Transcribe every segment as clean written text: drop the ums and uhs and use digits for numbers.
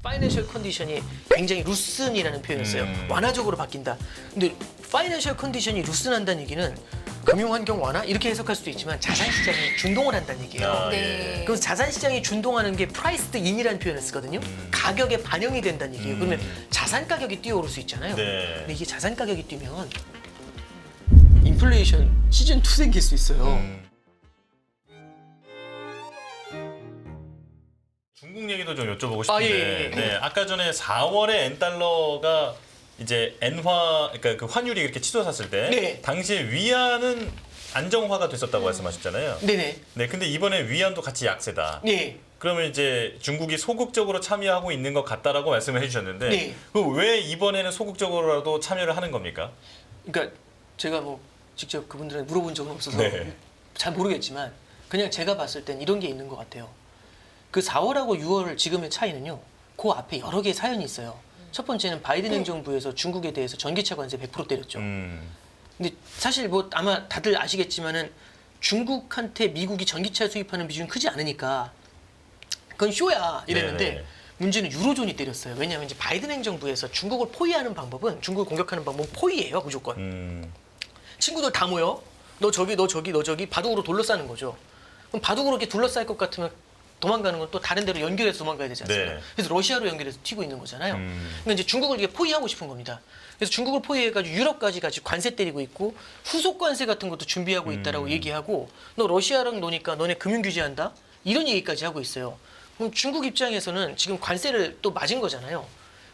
파이낸셜 컨디션이 굉장히 루슨이라는 표현이었어요. 완화적으로 바뀐다. 근데 파이낸셜 컨디션이 루슨한다는 얘기는 금융 환경 완화 이렇게 해석할 수도 있지만 자산 시장이 준동을 한다는 얘기예요. 아, 네. 그래서 자산 시장이 준동하는 게 프라이스드 인이라는 표현을 쓰거든요. 가격에 반영이 된다는 얘기예요. 그러면 자산 가격이 뛰어오를 수 있잖아요. 네. 근데 이게 자산 가격이 뛰면 인플레이션 시즌 2 생길 수 있어요. 중국 얘기도 좀 여쭤보고 싶은데, 예. 네, 아까 전에 4월에 엔달러가 이제 엔화, 그러니까 그 환율이 이렇게 치솟았을 때, 네. 당시에 위안은 안정화가 됐었다고 말씀하셨잖아요. 네네. 네, 근데 이번에 위안도 같이 약세다. 네. 그러면 이제 중국이 소극적으로 참여하고 있는 것 같다라고 말씀을 해주셨는데, 네. 그럼 왜 이번에는 소극적으로라도 참여를 하는 겁니까? 그러니까 제가 뭐 직접 그분들한테 물어본 적은 없어서 네. 잘 모르겠지만 그냥 제가 봤을 땐 이런 게 있는 것 같아요. 그 4월하고 6월 지금의 차이는요. 그 앞에 여러 개의 사연이 있어요. 첫 번째는 바이든 행정부에서 중국에 대해서 전기차 관세 100% 때렸죠. 근데 사실 뭐 아마 다들 아시겠지만은 중국한테 미국이 전기차 수입하는 비중이 크지 않으니까 그건 쇼야 이랬는데 네네. 문제는 유로존이 때렸어요. 왜냐하면 이제 바이든 행정부에서 중국을 포위하는 방법은 중국을 공격하는 방법은 포위예요 무조건. 친구들 다 모여. 너 저기 너 저기 너 저기 바둑으로 둘러싸는 거죠. 그럼 바둑으로 이렇게 둘러쌀 것 같으면 도망가는 건 또 다른 데로 연결해서 도망가야 되지 않습니까? 네. 그래서 러시아로 연결해서 튀고 있는 거잖아요. 그러니까 이제 중국을 이게 포위하고 싶은 겁니다. 그래서 중국을 포위해가지고 유럽까지 같이 관세 때리고 있고 후속 관세 같은 것도 준비하고 있다라고 얘기하고 너 러시아랑 노니까 너네 금융 규제한다 이런 얘기까지 하고 있어요. 그럼 중국 입장에서는 지금 관세를 또 맞은 거잖아요.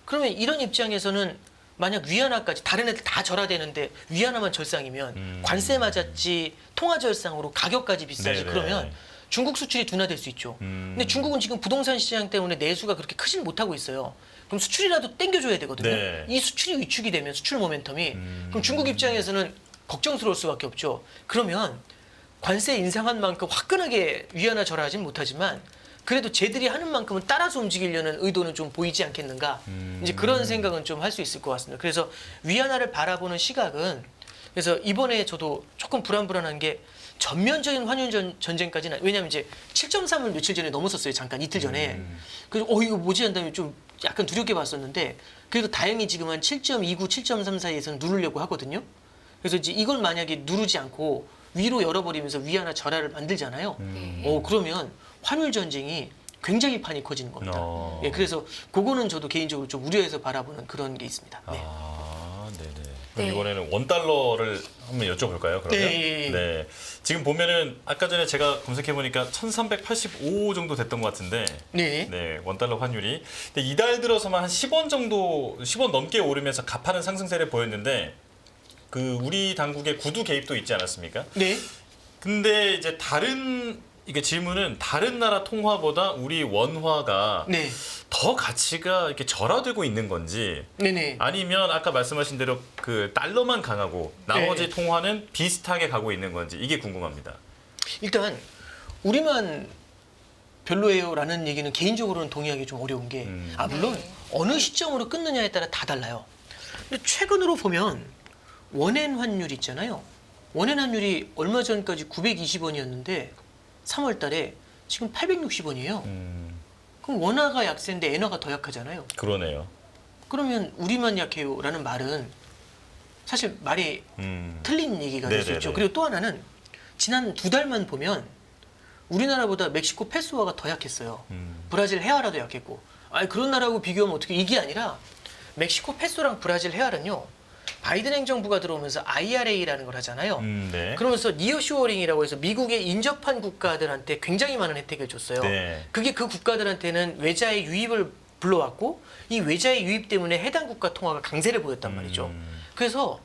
그러면 이런 입장에서는 만약 위안화까지 다른 애들 다 절하되는데 위안화만 절상이면 관세 맞았지 통화 절상으로 가격까지 비싸지 네네. 그러면 중국 수출이 둔화될 수 있죠. 근데 중국은 지금 부동산 시장 때문에 내수가 그렇게 크지는 못하고 있어요. 그럼 수출이라도 땡겨줘야 되거든요. 네. 이 수출이 위축이 되면 수출 모멘텀이 그럼 중국 입장에서는 걱정스러울 수밖에 없죠. 그러면 관세 인상한 만큼 화끈하게 위안화 절하지는 못하지만 그래도 쟤들이 하는 만큼은 따라서 움직이려는 의도는 좀 보이지 않겠는가. 이제 그런 생각은 좀 할 수 있을 것 같습니다. 그래서 위안화를 바라보는 시각은 그래서 이번에 저도 조금 불안한 게 전면적인 환율 전쟁까지는 왜냐하면 이제 7.3을 며칠 전에 넘었었어요. 잠깐 이틀 전에. 그래서 이거 뭐지 한 다음에 좀 약간 두렵게 봤었는데 그래도 다행히 지금 한 7.29, 7.3 사이에서는 누르려고 하거든요. 그래서 이제 이걸 만약에 누르지 않고 위로 열어버리면서 위안화 절하를 만들잖아요. 그러면 환율 전쟁이 굉장히 판이 커지는 겁니다. 예, 그래서 그거는 저도 개인적으로 좀 우려해서 바라보는 그런 게 있습니다. 네. 아, 네네. 그럼 네. 이번에는 원달러를 한번 여쭤볼까요? 그러면? 네. 네. 지금 보면은 아까 전에 제가 검색해 보니까 1,385 정도 됐던 것 같은데, 네. 네, 원달러 환율이. 근데 이달 들어서만 한 10원 정도, 10원 넘게 오르면서 가파른 상승세를 보였는데, 그 우리 당국의 구두 개입도 있지 않았습니까? 네. 근데 이제 이게 질문은 다른 나라 통화보다 우리 원화가 네. 더 가치가 이렇게 절하되고 있는 건지 네네. 아니면 아까 말씀하신 대로 그 달러만 강하고 나머지 네. 통화는 비슷하게 가고 있는 건지 이게 궁금합니다. 일단 우리만 별로예요라는 얘기는 개인적으로는 동의하기 좀 어려운 게 물론 어느 시점으로 끊느냐에 따라 다 달라요. 근데 최근으로 보면 원엔 환율 있잖아요. 원엔 환율이 얼마 전까지 920원이었는데 3월 달에 지금 860원이에요. 그럼 원화가 약세인데 엔화가 더 약하잖아요. 그러네요. 그러면 우리만 약해요라는 말은 사실 말이 틀린 얘기가 될 수 네네네. 있죠. 그리고 또 하나는 지난 2달만 보면 우리나라보다 멕시코 페소화가 더 약했어요. 브라질 헤아라도 약했고. 그런 나라하고 비교하면 어떻게 이게 아니라 멕시코 페소랑 브라질 헤아는요. 바이든 행정부가 들어오면서 IRA라는 걸 하잖아요. 네. 그러면서 니어쇼어링이라고 해서 미국에 인접한 국가들한테 굉장히 많은 혜택을 줬어요. 네. 그게 그 국가들한테는 외자의 유입을 불러왔고 이 외자의 유입 때문에 해당 국가 통화가 강세를 보였단 말이죠. 그래서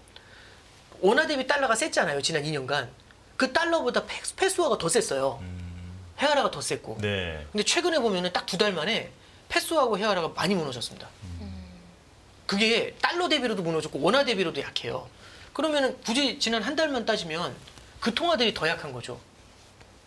원화 대비 달러가 셌잖아요. 지난 2년간. 그 달러보다 페소화가 더 셌어요. 헤아라가 더 셌고. 네. 근데 최근에 보면은 딱 2달 만에 페소하고 헤아라가 많이 무너졌습니다. 그게 달러 대비로도 무너졌고 원화 대비로도 약해요. 그러면은 굳이 지난 한 달만 따지면 그 통화들이 더 약한 거죠.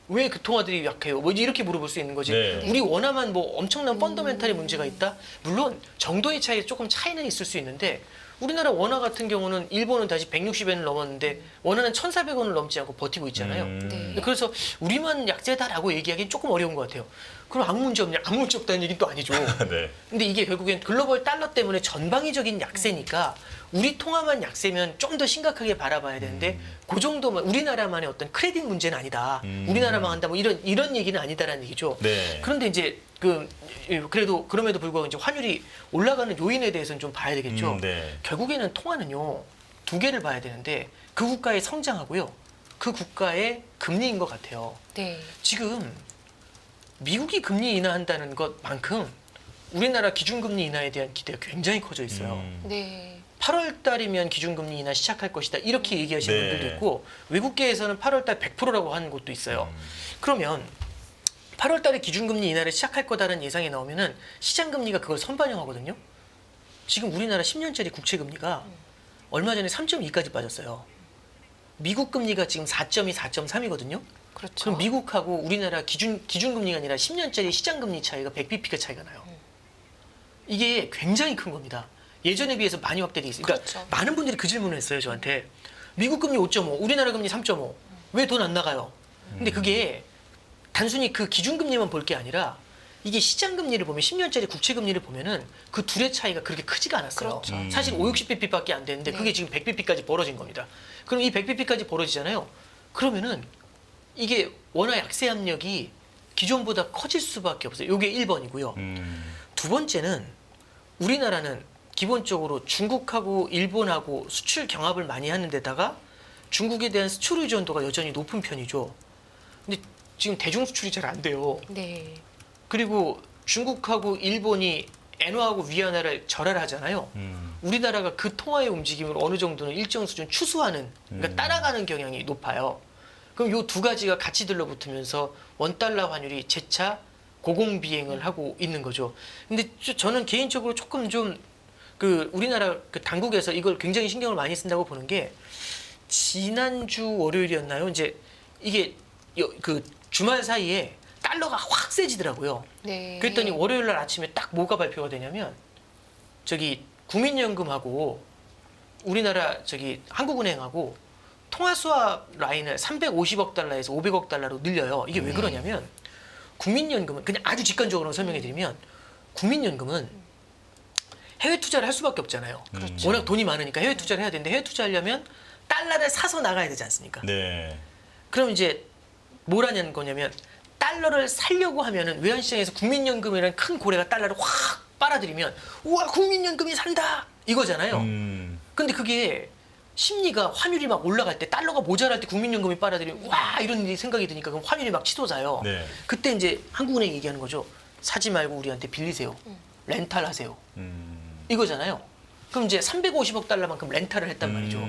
왜 그 통화들이 약해요? 뭐 이렇게 물어볼 수 있는 거지. 네. 우리 원화만 뭐 엄청난 펀더멘탈의 문제가 있다? 물론 정도의 차이에 조금 차이는 있을 수 있는데 우리나라 원화 같은 경우는 일본은 다시 160엔을 넘었는데 원화는 1,400원을 넘지 않고 버티고 있잖아요. 네. 그래서 우리만 약세다라고 얘기하기는 조금 어려운 것 같아요. 그럼 아무 문제 없냐? 아무 문제 없다는 얘기는 또 아니죠. 네. 근데 이게 결국엔 글로벌 달러 때문에 전방위적인 약세니까 우리 통화만 약세면 좀 더 심각하게 바라봐야 되는데 그 정도만 우리나라만의 어떤 크레딧 문제는 아니다. 우리나라만 한다 뭐 이런 얘기는 아니다라는 얘기죠. 네. 그런데 이제 그래도 그럼에도 불구하고 이제 환율이 올라가는 요인에 대해서는 좀 봐야 되겠죠. 네. 결국에는 통화는요 두 개를 봐야 되는데 그 국가의 성장하고요 그 국가의 금리인 것 같아요. 네. 지금 미국이 금리 인하한다는 것만큼 우리나라 기준금리 인하에 대한 기대가 굉장히 커져 있어요. 네. 8월 달이면 기준금리 인하 시작할 것이다 이렇게 얘기하시는 네. 분들도 있고 외국계에서는 8월 달 100%라고 하는 곳도 있어요. 그러면 8월 달에 기준금리 인하를 시작할 거다라는 예상이 나오면은 시장금리가 그걸 선반영하거든요. 지금 우리나라 10년짜리 국채금리가 얼마 전에 3.2까지 빠졌어요. 미국 금리가 지금 4.2, 4.3이거든요. 그렇죠. 그럼 미국하고 우리나라 기준금리가 아니라 10년짜리 시장금리 차이가 100bp가 차이가 나요. 이게 굉장히 큰 겁니다. 예전에 비해서 많이 확대돼 있어요. 그러니까 그렇죠. 많은 분들이 그 질문을 했어요, 저한테. 미국 금리 5.5, 우리나라 금리 3.5. 왜 돈 안 나가요? 근데 그게 단순히 그 기준금리만 볼 게 아니라 이게 시장금리를 보면 10년짜리 국채금리를 보면은 그 둘의 차이가 그렇게 크지가 않았어요. 그렇죠. 사실 5, 60bp밖에 안 되는데 네. 그게 지금 100bp까지 벌어진 겁니다. 그럼 이 100bp까지 벌어지잖아요. 그러면은 이게 원화 약세 압력이 기존보다 커질 수밖에 없어요. 이게 1번이고요. 두 번째는 우리나라는 기본적으로 중국하고 일본하고 수출 경합을 많이 하는 데다가 중국에 대한 수출 의존도가 여전히 높은 편이죠. 근데 지금 대중 수출이 잘 안 돼요. 네. 그리고 중국하고 일본이 엔화하고 위안화를 절하하잖아요. 우리나라가 그 통화의 움직임을 어느 정도는 일정 수준 추수하는, 그러니까 따라가는 경향이 높아요. 그럼 요 두 가지가 같이 들러붙으면서 원달러 환율이 재차 고공비행을 하고 있는 거죠. 근데 저는 개인적으로 조금 좀 그 우리나라 그 당국에서 이걸 굉장히 신경을 많이 쓴다고 보는 게 지난주 월요일이었나요? 이제 이게 그 주말 사이에 달러가 확 세지더라고요. 네. 그랬더니 월요일 날 아침에 딱 뭐가 발표가 되냐면 저기 국민연금하고 우리나라 저기 한국은행하고 통화수합 라인을 350억 달러에서 500억 달러로 늘려요. 이게 왜 그러냐면 국민연금은 그냥 아주 직관적으로 설명해 드리면 국민연금은 해외 투자를 할 수밖에 없잖아요. 그렇죠. 워낙 돈이 많으니까 해외 투자를 해야 되는데 해외 투자하려면 달러를 사서 나가야 되지 않습니까? 네. 그럼 이제 뭘 하냐는 거냐면 달러를 살려고 하면은 외환시장에서 국민연금이라는 큰 고래가 달러를 확 빨아들이면 우와 국민연금이 산다 이거잖아요. 근데 그게 심리가 환율이 막 올라갈 때 달러가 모자랄 때 국민연금이 빨아들이면 와 이런 생각이 드니까 그럼 환율이 막 치솟아요. 네. 그때 이제 한국은행이 얘기하는 거죠. 사지 말고 우리한테 빌리세요. 렌탈 하세요. 이거잖아요. 그럼 이제 350억 달러만큼 렌탈을 했단 말이죠.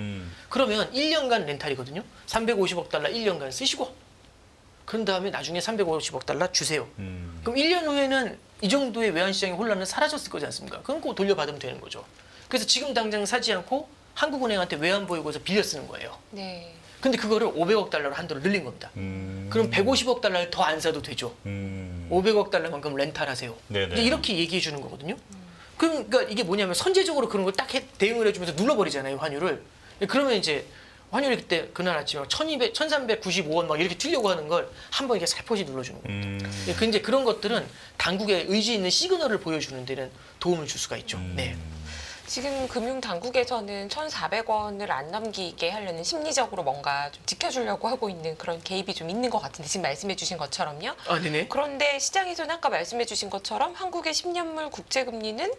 그러면 1년간 렌탈이거든요. 350억 달러 1년간 쓰시고 그런 다음에 나중에 350억 달러 주세요. 그럼 1년 후에는 이 정도의 외환시장의 혼란은 사라졌을 거지 않습니까? 그럼 그거 돌려받으면 되는 거죠. 그래서 지금 당장 사지 않고 한국은행한테 외환보유고에서 빌려 쓰는 거예요. 네. 근데 그거를 500억 달러로 한도로 늘린 겁니다. 그럼 150억 달러를 더 안 사도 되죠. 500억 달러만큼 렌탈하세요. 네네. 이제 이렇게 얘기해 주는 거거든요. 그러니까 이게 뭐냐면 선제적으로 그런 걸 딱 대응을 해주면서 눌러버리잖아요, 환율을. 그러면 이제 환율이 그때 그날 아침에 1395원 막 이렇게 튀려고 하는 걸 한 번 이렇게 살포시 눌러주는 겁니다. 그 이제 그런 것들은 당국의 의지 있는 시그널을 보여주는 데는 도움을 줄 수가 있죠. 네. 지금 금융당국에서는 1,400원을 안 넘기게 하려는 심리적으로 뭔가 좀 지켜주려고 하고 있는 그런 개입이 좀 있는 것 같은데 지금 말씀해 주신 것처럼요. 아, 네네. 그런데 시장에서는 아까 말씀해 주신 것처럼 한국의 10년물 국채금리는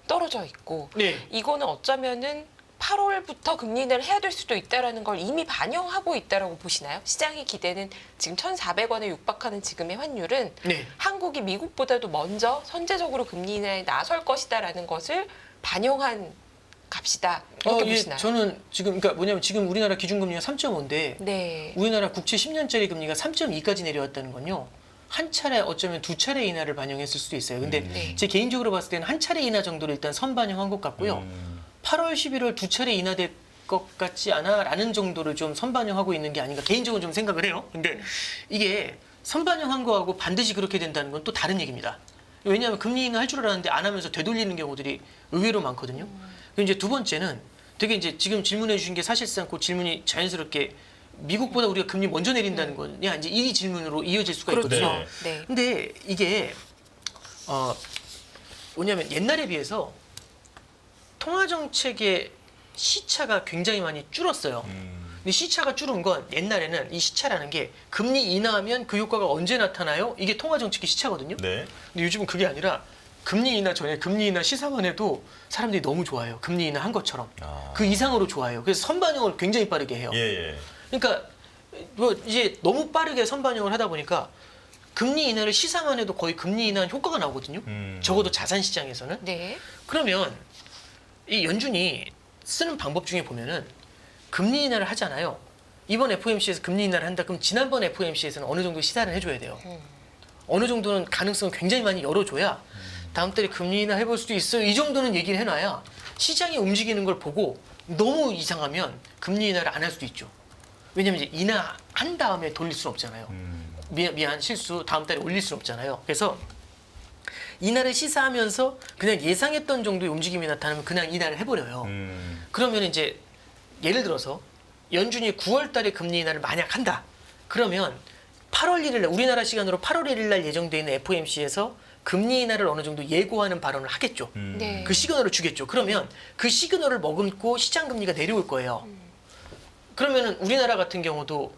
떨어져 있고 네. 이거는 어쩌면은 8월부터 금리 인하를 해야 될 수도 있다라는 걸 이미 반영하고 있다라고 보시나요? 시장의 기대는 지금 1,400원에 육박하는 지금의 환율은 네. 한국이 미국보다도 먼저 선제적으로 금리 인하에 나설 것이다라는 것을 반영한 값이다 이렇게 예, 보시나요? 저는 지금 그러니까 뭐냐면 지금 우리나라 기준금리가 3.5인데 네. 우리나라 국채 10년짜리 금리가 3.2까지 내려왔다는 건요. 한 차례 어쩌면 두 차례 인하를 반영했을 수도 있어요. 근데 네. 제 개인적으로 봤을 때는 한 차례 인하 정도를 일단 선반영한 것 같고요. 8월 11월 두 차례 인하될 것 같지 않아라는 정도를 좀 선반영하고 있는 게 아닌가 개인적으로 좀 생각을 해요. 근데 이게 선반영한 거하고 반드시 그렇게 된다는 건 또 다른 얘기입니다. 왜냐하면 금리 인하 할 줄 알았는데 안 하면서 되돌리는 경우들이 의외로 많거든요. 그리고 이제 두 번째는 되게 이제 지금 질문해 주신 게 사실상 그 질문이 자연스럽게 미국보다 우리가 금리 먼저 내린다는 거냐 이제 이 질문으로 이어질 수가 그렇죠. 있거든요. 네. 네. 근데 이게 뭐냐면 옛날에 비해서 통화 정책의 시차가 굉장히 많이 줄었어요. 근데 시차가 줄은 건 옛날에는 이 시차라는 게 금리 인하하면 그 효과가 언제 나타나요? 이게 통화 정책의 시차거든요. 네. 근데 요즘은 그게 아니라 금리 인하 전에 금리 인하 시사만 해도 사람들이 너무 좋아해요. 금리 인하 한 것처럼. 아. 그 이상으로 좋아해요. 그래서 선반영을 굉장히 빠르게 해요. 예. 그러니까 뭐 이제 너무 빠르게 선반영을 하다 보니까 금리 인하를 시사만 해도 거의 금리 인하 효과가 나오거든요. 적어도 자산 시장에서는. 네. 그러면 이 연준이 쓰는 방법 중에 보면은 금리 인하를 하잖아요. 이번 FOMC에서 금리 인하를 한다. 그럼 지난번 FOMC에서는 어느 정도 시사를 해줘야 돼요. 어느 정도는 가능성을 굉장히 많이 열어줘야 다음 달에 금리 인하 해볼 수도 있어요. 이 정도는 얘기를 해놔야 시장이 움직이는 걸 보고 너무 이상하면 금리 인하를 안 할 수도 있죠. 왜냐면 이제 인하한 다음에 돌릴 수는 없잖아요. 미안 실수 다음 달에 올릴 수는 없잖아요. 그래서 인하를 시사하면서 그냥 예상했던 정도의 움직임이 나타나면 그냥 인하를 해버려요. 그러면 이제 예를 들어서 연준이 9월 달에 금리 인하를 만약 한다. 그러면 8월 1일 날 우리나라 시간으로 8월 1일 날 예정되어 있는 FOMC에서 금리 인하를 어느 정도 예고하는 발언을 하겠죠. 네. 그 시그널을 주겠죠. 그러면 그 시그널을 머금고 시장 금리가 내려올 거예요. 그러면은 우리나라 같은 경우도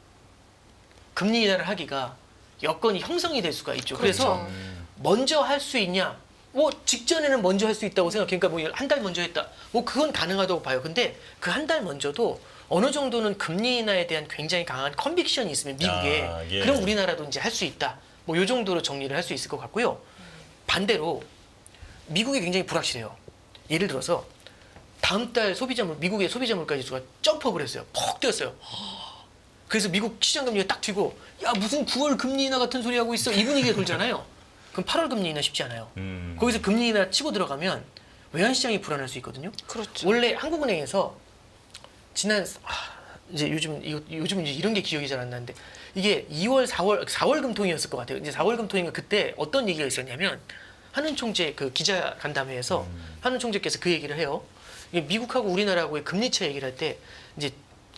금리 인하를 하기가 여건이 형성이 될 수가 있죠. 그래서 그렇죠. 먼저 할 수 있냐? 뭐 직전에는 먼저 할 수 있다고 생각해. 그러니까 뭐 한 달 먼저 했다. 뭐 그건 가능하다고 봐요. 근데 그 한 달 먼저도 어느 정도는 금리 인하에 대한 굉장히 강한 컨빅션이 있으면 미국에 아, 예. 그럼 우리나라도 이제 할 수 있다. 뭐 요 정도로 정리를 할 수 있을 것 같고요. 반대로 미국이 굉장히 불확실해요. 예를 들어서 다음 달 미국의 소비자 물가 지수가 점프업을 했어요. 퍽 뛰었어요. 그래서 미국 시장 금리가 딱 튀고 야 무슨 9월 금리 인하 같은 소리 하고 있어 이 분위기가 돌잖아요. 그럼 8월 금리 인하 쉽지 않아요. 거기서 금리 인하 치고 들어가면 외환 시장이 불안할 수 있거든요. 그렇죠. 원래 한국은행에서 이제 요즘은 이제 이런 게 기억이 잘 안 나는데 이게 2월 4월 금통이었을 것 같아요. 이제 4월 금통인가 그때 어떤 얘기가 있었냐면 한은 총재 그 기자 간담회에서 한은 총재께서 그 얘기를 해요. 이게 미국하고 우리나라하고의 금리 차 얘기를 할 때 이제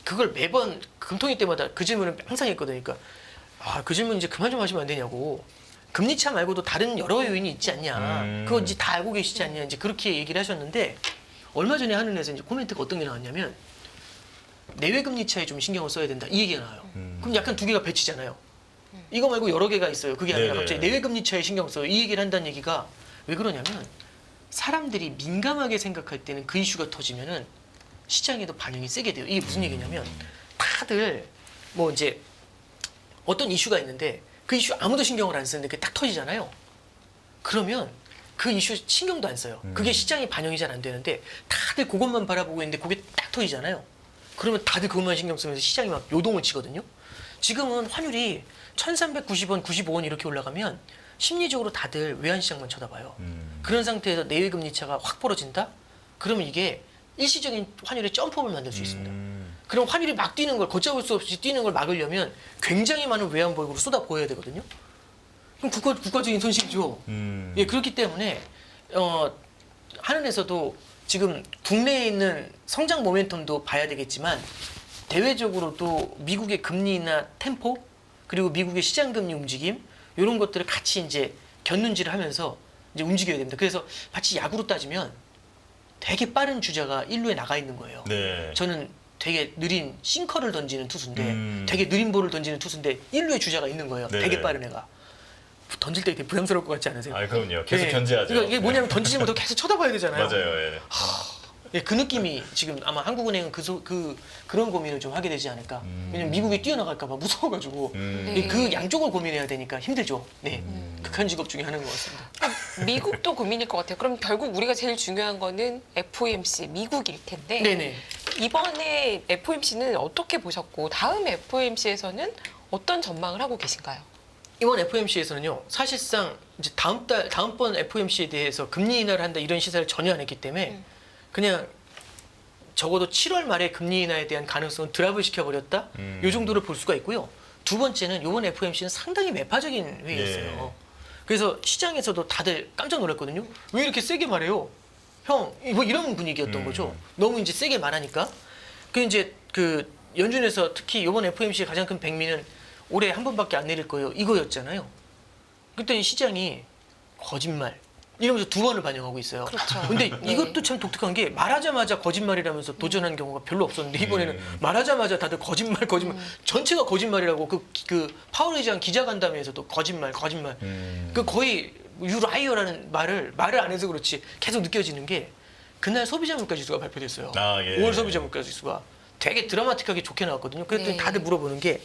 그걸 매번 금통위 때마다 그 질문을 항상 했거든요. 그러니까 그 질문 이제 그만 좀 하시면 안 되냐고. 금리 차 말고도 다른 여러 요인이 있지 않냐. 그거 이제 다 알고 계시지 않냐. 이제 그렇게 얘기를 하셨는데 얼마 전에 한은에서 이제 코멘트가 어떤 게 나왔냐면 내외 금리 차에 좀 신경을 써야 된다. 이 얘기가 나와요. 그럼 약간 두 개가 배치잖아요. 이거 말고 여러 개가 있어요. 그게 아니라 네네. 갑자기 내외 금리 차에 신경 써요. 이 얘기를 한다는 얘기가 왜 그러냐면 사람들이 민감하게 생각할 때는 그 이슈가 터지면은 시장에도 반영이 세게 돼요. 이게 무슨 얘기냐면 다들 뭐 이제 어떤 이슈가 있는데 그 이슈 아무도 신경을 안 쓰는데 그게 딱 터지잖아요. 그러면 그 이슈 신경도 안 써요. 그게 시장에 반영이 잘 안 되는데 다들 그것만 바라보고 있는데 그게 딱 터지잖아요. 그러면 다들 그것만 신경 쓰면서 시장이 막 요동을 치거든요. 지금은 환율이 1390원, 95원 이렇게 올라가면 심리적으로 다들 외환시장만 쳐다봐요. 그런 상태에서 내외 금리 차가 확 벌어진다? 그러면 이게 일시적인 환율의 점프업을 만들 수 있습니다. 그럼 환율이 막 뛰는 걸 걷잡을 수 없이 뛰는 걸 막으려면 굉장히 많은 외환 보유고를 쏟아 부어야 되거든요. 그럼 국가적인 손실이죠. 예, 그렇기 때문에 한은에서도 지금 국내에 있는 성장 모멘텀도 봐야 되겠지만 대외적으로도 미국의 금리 인하 템포 그리고 미국의 시장 금리 움직임 이런 것들을 같이 이제 견눈질을 하면서 이제 움직여야 됩니다. 그래서 마치 야구로 따지면 되게 빠른 주자가 1루에 나가 있는 거예요. 네. 저는 되게 느린 싱커를 던지는 투수인데 되게 느린 볼을 던지는 투수인데 1루에 주자가 있는 거예요. 네네. 되게 빠른 애가. 던질 때 되게 부담스러울 것 같지 않으세요? 아, 그럼요. 계속 예. 견제하죠. 그러니까 이게 뭐냐면 던지지 못하고 계속 쳐다봐야 되잖아요. 맞아요. 예. 예, 그 느낌이 지금 아마 한국은행은 그런 고민을 좀 하게 되지 않을까. 왜냐면 미국이 뛰어나갈까봐 무서워가지고 네. 그 양쪽을 고민해야 되니까 힘들죠. 네, 극한 직업 중에 하나인 것 같습니다. 미국도 고민일 것 같아요. 그럼 결국 우리가 제일 중요한 거는 FOMC 미국일 텐데 네네. 이번에 FOMC는 어떻게 보셨고 다음 FOMC에서는 어떤 전망을 하고 계신가요? 이번 FOMC에서는요, 사실상 이제 다음번 FOMC에 대해서 금리 인하를 한다 이런 시사를 전혀 안 했기 때문에 그냥 적어도 7월 말에 금리 인하에 대한 가능성은 드랍을 시켜버렸다. 이 정도를 볼 수가 있고요. 두 번째는 이번 FOMC는 상당히 매파적인 회의였어요. 그래서 시장에서도 다들 깜짝 놀랐거든요. 왜 이렇게 세게 말해요? 형, 뭐 이런 분위기였던 거죠. 너무 이제 세게 말하니까. 그 이제 그 연준에서 특히 이번 FOMC의 가장 큰 백미는 올해 한 번밖에 안 내릴 거예요. 이거였잖아요. 그랬더니 시장이 거짓말 이러면서 두 번을 반영하고 있어요. 그렇죠. 근데 네. 이것도 참 독특한 게 말하자마자 거짓말이라면서 도전한 경우가 별로 없었는데 이번에는 말하자마자 다들 거짓말 전체가 거짓말이라고 그 파월 의장 기자간담회에서도 거짓말 그 거의 유라이어라는 말을 안 해서 그렇지 계속 느껴지는 게 그날 소비자 물가 지수가 발표됐어요. 아, 예. 5월 소비자 물가 지수가 되게 드라마틱하게 좋게 나왔거든요. 그랬더니 네. 다들 물어보는 게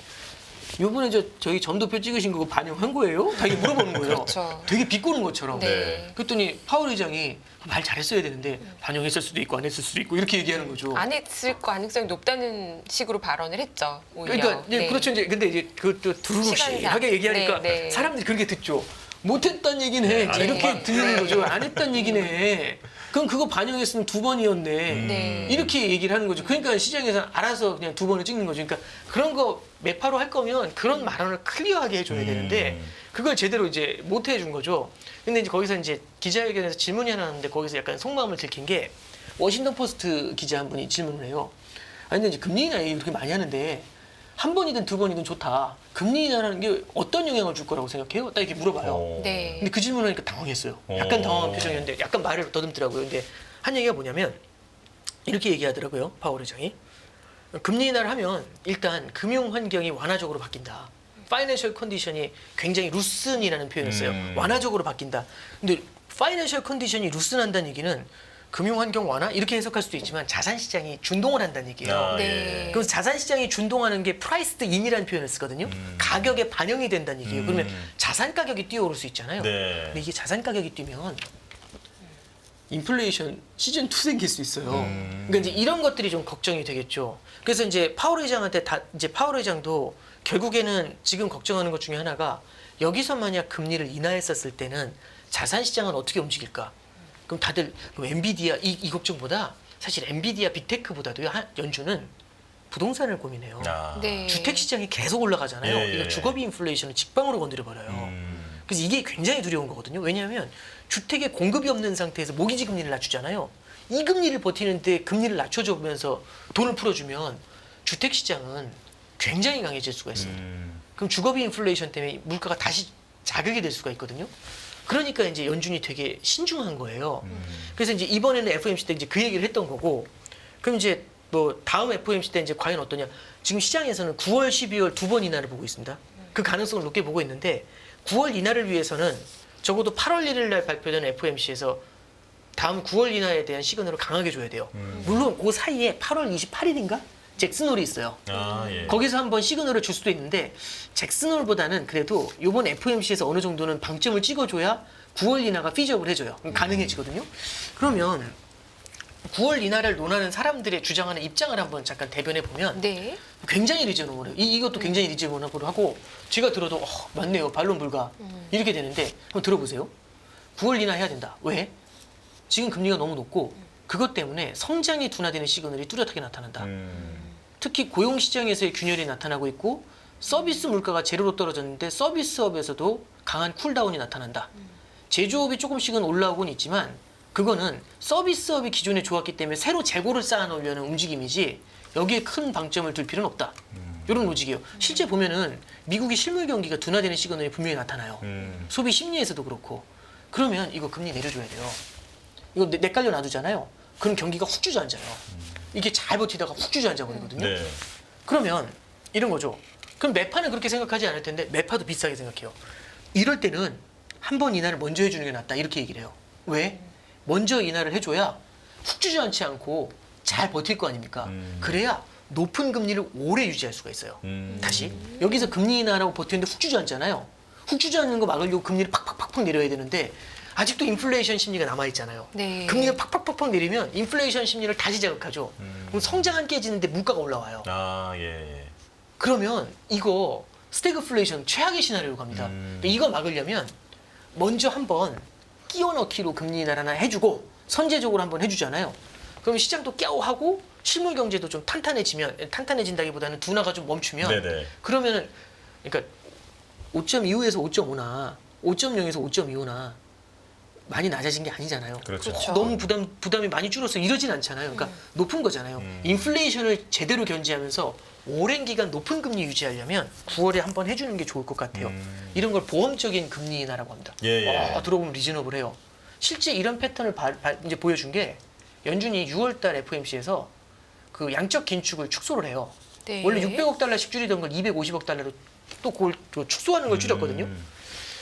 요번에 저희 점도표 찍으신 거 반영한 거예요? 다 이렇게 물어보는 거예요. 그렇죠. 되게 비꼬는 것처럼. 네. 그랬더니 파월 의장이 말 잘했어야 되는데 반영했을 수도 있고 안 했을 수도 있고 이렇게 얘기하는 거죠. 안 했을 가능성이 높다는 식으로 발언을 했죠. 오히려. 그러니까 이제 네. 그렇죠. 이제 근데 이제 그것도 두루뭉실하게 시간상. 얘기하니까 네, 네. 사람들이 그렇게 듣죠. 못했단 얘기네. 네. 이렇게 네. 듣는 네. 거죠. 안 했단 얘기네. 그럼 그거 반영했으면 두 번이었네. 네. 이렇게 얘기를 하는 거죠. 그러니까 시장에서 알아서 그냥 두 번을 찍는 거죠. 그러니까 그런 거 매파로 할 거면 그런 발언을 클리어하게 해줘야 되는데 그걸 제대로 이제 못 해준 거죠. 근데 이제 거기서 이제 기자회견에서 질문이 하나 하는데 거기서 약간 속마음을 들킨 게 워싱턴 포스트 기자 한 분이 질문을 해요. 아니 근데 이제 금리 인하 얘기 그렇게 많이 하는데 한 번이든 두 번이든 좋다. 금리 인하라는 게 어떤 영향을 줄 거라고 생각해요? 딱 이렇게 물어봐요. 네. 근데 그 질문을 하니까 당황했어요. 약간 당황한 표정이었는데 약간 말을 더듬더라고요. 근데 한 얘기가 뭐냐면 이렇게 얘기하더라고요. 파월 의장이. 금리 인하를 하면 일단 금융 환경이 완화적으로 바뀐다. 파이낸셜 컨디션이 굉장히 루슨이라는 표현을 써요. 완화적으로 바뀐다. 근데 파이낸셜 컨디션이 루슨한다는 얘기는 금융 환경 완화 이렇게 해석할 수도 있지만 자산 시장이 준동을 한다는 얘기예요. 아, 네. 예. 그래서 자산 시장이 준동하는 게 프라이스드 인이라는 표현을 쓰거든요. 가격에 반영이 된다는 얘기예요. 그러면 자산 가격이 뛰어오를 수 있잖아요. 네. 근데 이게 자산 가격이 뛰면 인플레이션 시즌 2 생길 수 있어요. 그러니까 이제 이런 것들이 좀 걱정이 되겠죠. 그래서 이제 파월 의장한테 이제 파월 의장도 결국에는 지금 걱정하는 것 중에 하나가 여기서 만약 금리를 인하했었을 때는 자산 시장은 어떻게 움직일까? 그럼 다들 그럼 엔비디아 이 걱정보다 사실 엔비디아 빅테크보다도 연준은 부동산을 고민해요. 아. 네. 주택 시장이 계속 올라가잖아요. 예, 예. 이거 주거비 인플레이션을 직방으로 건드려 버려요. 그래서 이게 굉장히 두려운 거거든요. 왜냐하면 주택에 공급이 없는 상태에서 모기지 금리를 낮추잖아요. 이 금리를 버티는데 금리를 낮춰주면서 돈을 풀어주면 주택 시장은 굉장히 강해질 수가 있어요. 그럼 주거비 인플레이션 때문에 물가가 다시 자극이 될 수가 있거든요. 그러니까 이제 연준이 되게 신중한 거예요. 그래서 이제 이번에는 FOMC 때 이제 그 얘기를 했던 거고, 그럼 이제 뭐 다음 FOMC 때 이제 과연 어떠냐? 지금 시장에서는 9월, 12월 두 번 인하를 보고 있습니다. 그 가능성을 높게 보고 있는데 9월 인하를 위해서는 적어도 8월 1일 날 발표된 FOMC에서 다음 9월 인하에 대한 시그널을 강하게 줘야 돼요. 물론 그 사이에 8월 28일인가? 잭슨홀이 있어요. 아, 예. 거기서 한번 시그널을 줄 수도 있는데 잭슨홀보다는 그래도 이번 FOMC에서 어느 정도는 방점을 찍어줘야 9월 인하가 피저블 해줘요. 가능해지거든요. 그러면 9월 인하를 논하는 사람들의 주장하는 입장을 한번 잠깐 대변해 보면 네. 굉장히 리저너블해요. 이것도 굉장히 리저너블하고 제가 들어도 맞네요. 반론 불가. 이렇게 되는데 한번 들어보세요. 9월 인하 해야 된다. 왜? 지금 금리가 너무 높고 그것 때문에 성장이 둔화되는 시그널이 뚜렷하게 나타난다. 특히 고용 시장에서의 균열이 나타나고 있고 서비스 물가가 제로로 떨어졌는데 서비스업에서도 강한 쿨다운이 나타난다. 제조업이 조금씩은 올라오곤 있지만 그거는 서비스업이 기존에 좋았기 때문에 새로 재고를 쌓아놓으려는 움직임이지 여기에 큰 방점을 둘 필요는 없다. 이런 로직이에요. 실제 보면은 미국의 실물 경기가 둔화되는 시그널이 분명히 나타나요. 소비 심리에서도 그렇고. 그러면 이거 금리 내려줘야 돼요. 이거 내깔려 놔두잖아요. 그럼 경기가 훅 주저앉아요. 이게 잘 버티다가 훅 주저앉아 버리거든요. 네. 그러면 이런 거죠. 그럼 매파는 그렇게 생각하지 않을 텐데 매파도 비슷하게 생각해요. 이럴 때는 한 번 인하를 먼저 해주는 게 낫다 이렇게 얘기를 해요. 왜? 먼저 인하를 해줘야 훅 주저앉지 않고 잘 버틸 거 아닙니까? 그래야 높은 금리를 오래 유지할 수가 있어요. 다시 여기서 금리 인하라고 버티는데 훅 주저앉잖아요. 훅 주저앉는 거 막으려고 금리를 팍팍팍팍 내려야 되는데 아직도 인플레이션 심리가 남아있잖아요. 네. 금리가 팍팍팍팍 내리면 인플레이션 심리를 다시 자극하죠. 그럼 성장은 깨지는데 물가가 올라와요. 아, 예, 예. 그러면 이거 스태그플레이션 최악의 시나리오로 갑니다. 이거 막으려면 먼저 한번 끼워 넣기로 금리 인하를 하나 해주고 선제적으로 한번 해주잖아요. 그럼 시장도 깨우하고 실물 경제도 좀 탄탄해진다기보다는 둔화가 좀 멈추면 네네. 그러면은 그러니까 5.25에서 5.5나 5.0에서 5.25나 많이 낮아진 게 아니잖아요. 그렇죠. 그렇죠. 너무 부담이 많이 줄어서 이러진 않잖아요. 그러니까 높은 거잖아요. 인플레이션을 제대로 견제하면서 오랜 기간 높은 금리 유지하려면 9월에 한번 해주는 게 좋을 것 같아요. 이런 걸 보험적인 금리 인하라고 합니다. 예. 들어보면 리즈너블해요. 실제 이런 패턴을 이제 보여준 게 연준이 6월달 FOMC에서 그 양적 긴축을 축소를 해요. 네. 원래 600억 달러씩 줄이던 걸 250억 달러로 또 그걸 또 축소하는 걸 줄였거든요.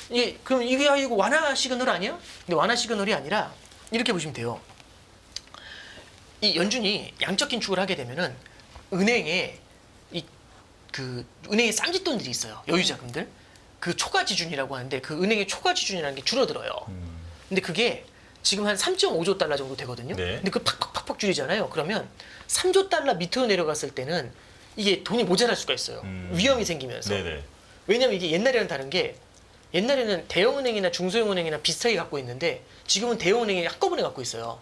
이게 그럼 이게 이거 완화 시그널 아니야? 근데 완화 시그널이 아니라 이렇게 보시면 돼요. 이 연준이 양적 긴축을 하게 되면은 은행에 은행에 쌍짓돈들이 있어요. 여유 자금들. 그 초과 지준이라고 하는데 그 은행의 초과 지준이라는 게 줄어들어요. 근데 그게 지금 한 3.5조 달러 정도 되거든요. 네. 근데 그걸 팍팍팍팍 줄이잖아요. 그러면 3조 달러 밑으로 내려갔을 때는 이게 돈이 모자랄 수가 있어요. 위험이 생기면서. 네네. 왜냐면 이게 옛날에는 다른 게 옛날에는 대형은행이나 중소형은행이나 비슷하게 갖고 있는데 지금은 대형은행이 한꺼번에 갖고 있어요.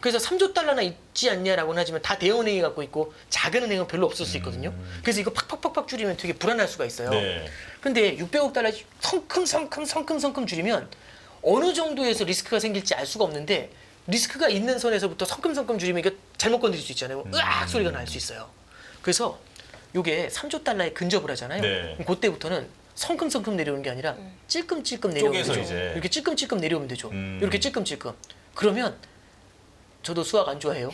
그래서 3조 달러나 있지 않냐라고는 하지만 다 대형은행이 갖고 있고 작은 은행은 별로 없을 수 있거든요. 그래서 이거 팍팍팍팍 줄이면 되게 불안할 수가 있어요. 네. 근데 600억 달러 성큼 줄이면 어느 정도에서 리스크가 생길지 알 수가 없는데 리스크가 있는 선에서부터 성큼 줄이면 이거 잘못 건드릴 수 있잖아요. 으악 소리가 날 수 있어요. 그래서 이게 3조 달러에 근접을 하잖아요. 네. 그럼 그때부터는 성큼 내려오는 게 아니라 찔끔찔끔 내려오면 쪼개서 되죠. 이제. 이렇게 찔끔찔끔 내려오면 되죠. 이렇게 찔끔찔끔. 그러면 저도 수학 안 좋아해요.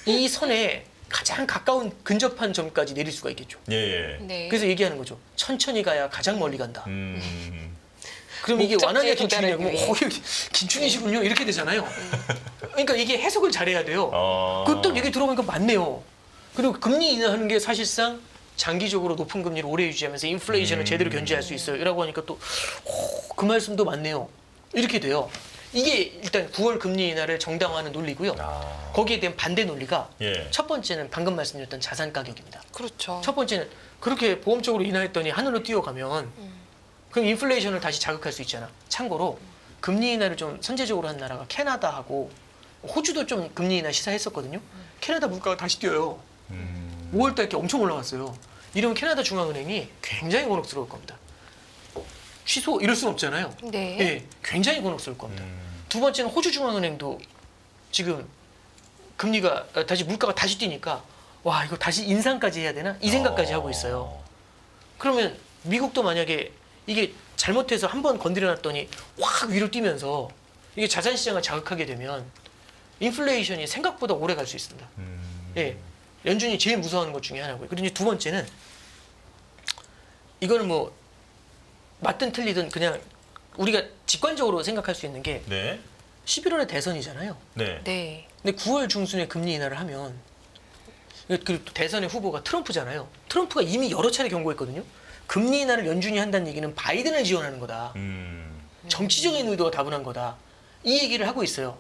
이 선에 가장 가까운 근접한 점까지 내릴 수가 있겠죠. 예. 네. 그래서 얘기하는 거죠. 천천히 가야 가장 멀리 간다. 그럼 이게 목적지에 완화냐 긴축이냐 도달하기 그러면 긴축이시군요 이렇게 되잖아요. 그러니까 이게 해석을 잘해야 돼요. 그또 얘기 들어보니까 맞네요. 그리고 금리 인하하는 게 사실상 장기적으로 높은 금리를 오래 유지하면서 인플레이션을 제대로 견제할 수 있어요. 라고 하니까 또 그 말씀도 맞네요. 이렇게 돼요. 이게 일단 9월 금리 인하를 정당화하는 논리고요. 거기에 대한 반대 논리가 예. 첫 번째는 방금 말씀드렸던 자산 가격입니다. 그렇죠. 첫 번째는 그렇게 보험적으로 인하했더니 하늘로 뛰어가면 그럼 인플레이션을 다시 자극할 수 있잖아. 참고로 금리 인하를 좀 선제적으로 한 나라가 캐나다하고 호주도 좀 금리 인하 시사했었거든요. 캐나다 물가가 다시 뛰어요. 5월 달에 엄청 올라갔어요. 이러면 캐나다 중앙은행이 굉장히 곤혹스러울 겁니다. 취소 이럴 수는 없잖아요. 네. 예, 굉장히 곤혹스러울 겁니다. 두 번째는 호주 중앙은행도 지금 금리가 다시 물가가 다시 뛰니까 와 이거 다시 인상까지 해야 되나 이 생각까지 하고 있어요. 그러면 미국도 만약에 이게 잘못해서 한번 건드려놨더니 확 위로 뛰면서 이게 자산 시장을 자극하게 되면 인플레이션이 생각보다 오래 갈 수 있습니다. 예, 연준이 제일 무서워하는 것 중에 하나고요. 그리고 이제 두 번째는 이거는 뭐 맞든 틀리든 그냥 우리가 직관적으로 생각할 수 있는 게 네. 11월에 대선이잖아요. 네. 네. 근데 9월 중순에 금리 인하를 하면 그리고 또 대선의 후보가 트럼프잖아요. 트럼프가 이미 여러 차례 경고했거든요. 금리 인하를 연준이 한다는 얘기는 바이든을 지원하는 거다. 정치적인 의도가 다분한 거다. 이 얘기를 하고 있어요.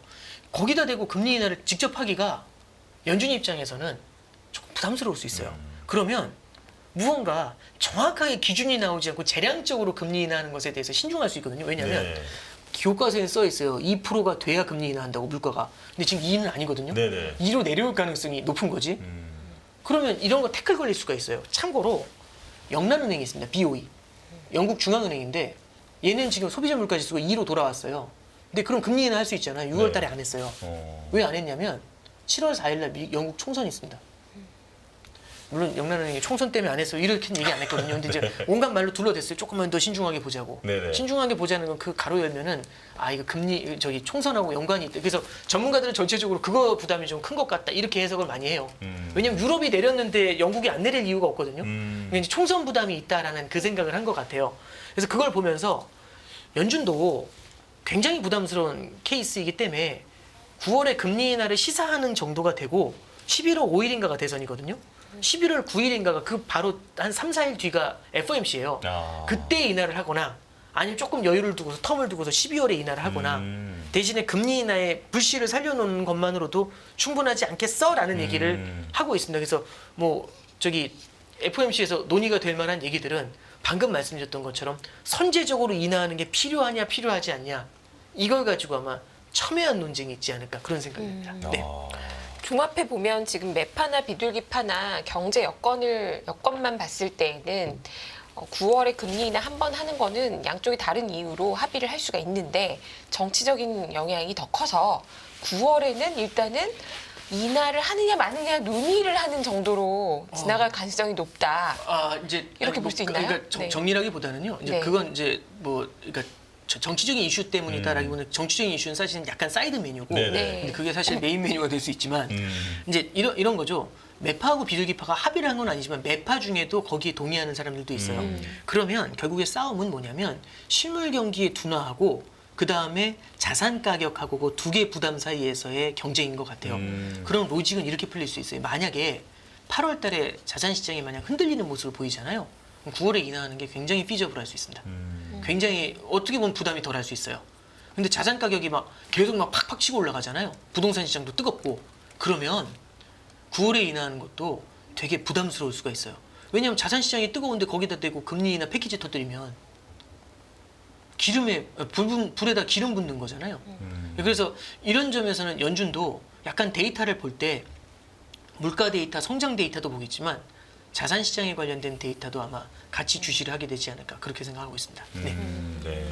거기다 대고 금리 인하를 직접 하기가 연준 입장에서는 조금 부담스러울 수 있어요. 그러면 무언가 정확하게 기준이 나오지 않고 재량적으로 금리 인하하는 것에 대해서 신중할 수 있거든요. 왜냐하면 네. 교과서에 써 있어요. 2%가 돼야 금리 인하한다고 물가가. 근데 지금 2는 아니거든요. 네네. 2로 내려올 가능성이 높은 거지. 그러면 이런 거 태클 걸릴 수가 있어요. 참고로 영란은행이 있습니다. BOE. 영국 중앙은행인데 얘는 지금 소비자 물가지수가 2로 돌아왔어요. 근데 그럼 금리 인하 할 수 있잖아요. 6월 달에 안 했어요. 왜 안 했냐면 7월 4일 날 영국 총선이 있습니다. 물론 영란은행이 총선 때문에 안 했어요. 이렇게 얘기 안 했거든요. 근데 이제 온갖 말로 둘러댔어요. 조금만 더 신중하게 보자고. 네네. 신중하게 보자는 건 그 가로 열면은 아 이거 금리 저기 총선하고 연관이 있다. 그래서 전문가들은 전체적으로 그거 부담이 좀 큰 것 같다. 이렇게 해석을 많이 해요. 왜냐면 유럽이 내렸는데 영국이 안 내릴 이유가 없거든요. 그러니까 이제 총선 부담이 있다라는 그 생각을 한 것 같아요. 그래서 그걸 보면서 연준도 굉장히 부담스러운 케이스이기 때문에 9월에 금리 인하를 시사하는 정도가 되고 11월 5일인가가 대선이거든요. 11월 9일인가가 그 바로 한 3, 4일 뒤가 FOMC예요. 그때 인하를 하거나 아니면 조금 여유를 두고서 텀을 두고서 12월에 인하를 하거나 대신에 금리 인하의 불씨를 살려놓는 것만으로도 충분하지 않겠어라는 얘기를 하고 있습니다. 그래서 뭐 저기 FOMC에서 논의가 될 만한 얘기들은 방금 말씀드렸던 것처럼 선제적으로 인하하는 게 필요하냐 필요하지 않냐 이걸 가지고 아마 첨예한 논쟁이 있지 않을까 그런 생각입니다. 네. 종합해 보면 지금 매파나 비둘기파나 경제 여건만 봤을 때에는 9월에 금리 인하 한 번 하는 거는 양쪽이 다른 이유로 합의를 할 수가 있는데 정치적인 영향이 더 커서 9월에는 일단은 인하를 하느냐 마느냐 논의를 하는 정도로 지나갈 가능성이 높다. 이제 이렇게 볼 수 있나요? 그러니까 네. 정리라기보다는요. 이제 네. 그건 이제 뭐 그러니까 정치적인 이슈 때문이다라기보다는 정치적인 이슈는 사실은 약간 사이드 메뉴고, 네네. 네. 근데 그게 사실 메인 메뉴가 될 수 있지만 이제 이런 거죠. 매파하고 비둘기파가 합의를 한 건 아니지만 매파 중에도 거기에 동의하는 사람들도 있어요. 그러면 결국에 싸움은 뭐냐면 실물 경기의 둔화하고 그 다음에 자산 가격하고 그 두 개 부담 사이에서의 경쟁인 것 같아요. 그런 로직은 이렇게 풀릴 수 있어요. 만약에 8월 달에 자산 시장이 만약 흔들리는 모습을 보이잖아요. 그럼 9월에 인하하는 게 굉장히 피저블할 수 있습니다. 굉장히 어떻게 보면 부담이 덜할 수 있어요. 근데 자산 가격이 막 계속 막 팍팍 치고 올라가잖아요. 부동산 시장도 뜨겁고. 그러면 9월에 인하하는 것도 되게 부담스러울 수가 있어요. 왜냐하면 자산 시장이 뜨거운데 거기다 대고 금리 인하 패키지 터뜨리면 불에다 기름 붓는 거잖아요. 그래서 이런 점에서는 연준도 약간 데이터를 볼 때 물가 데이터, 성장 데이터도 보겠지만 자산 시장에 관련된 데이터도 아마 같이 주시를 하게 되지 않을까 그렇게 생각하고 있습니다. 네. 네.